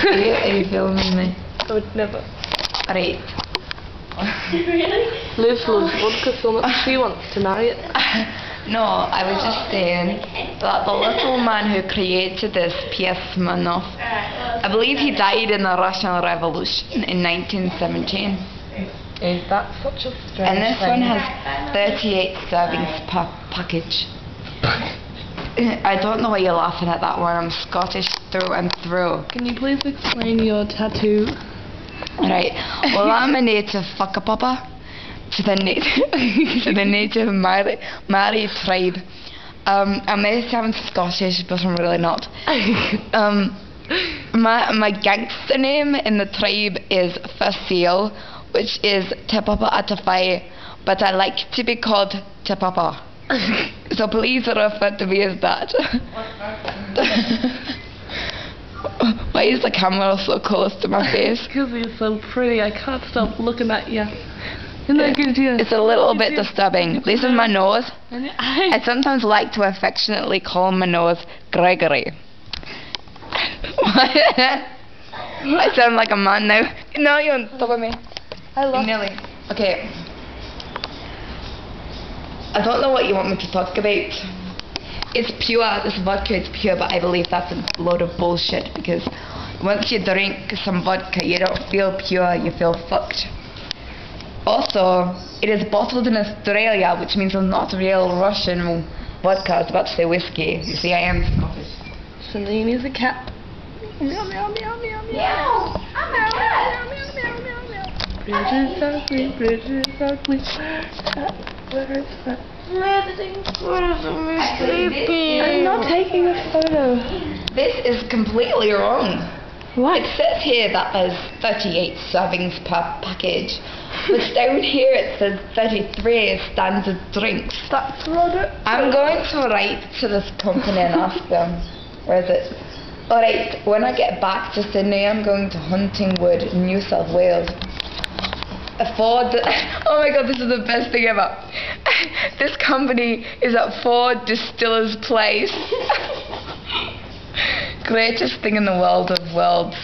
Are you filming me? I would never. Right. Really? Liv loves vodka so much she wants to marry it. No, I was just saying that the little man who created this, P.S. Smirnoff, I believe he died in the Russian Revolution in 1917. Is that such a strange And this thing? one has 38 servings per package. I don't know why you're laughing at that one. I'm Scottish through and through. Can you please explain your tattoo? Right. Well, I'm a native fucker-papa to the native Maori tribe. I may sound Scottish, but I'm really not. My gangster name in the tribe is Fasil, which is Te Papa Atawhai, but I like to be called Te Papa. So please refer to me as that. Why is the camera so close to my face? Because you're so pretty, I can't stop looking at you. Isn't that good, dear? It's a little bit disturbing. This is my nose. I I sometimes like to affectionately call my nose Gregory. I sound like a man now. No, you're on top of me. I love Nearly. Okay. I don't know what you want me to talk about. It's pure, this vodka is pure, but I believe that's a load of bullshit because once you drink some vodka, you don't feel pure, you feel fucked. Also, it is bottled in Australia, which means it's not real Russian vodka. I was about to say whiskey. You see, I am Scottish. Celine is a cat. Meow, meow, meow, meow, meow. I'm a cat. Bridges ugly, bridges ugly. Where is that? I'm not taking a photo. This is completely wrong. What? It says here that there's 38 servings per package, but down here it says 33 standard drinks. That's right. I'm going to write to this company and ask them, where is it? Alright, when I get back to Sydney, I'm going to Huntingwood, New South Wales. Oh my god, this is the best thing ever. This company is at Ford Distillers Place. Greatest thing in the world of worlds.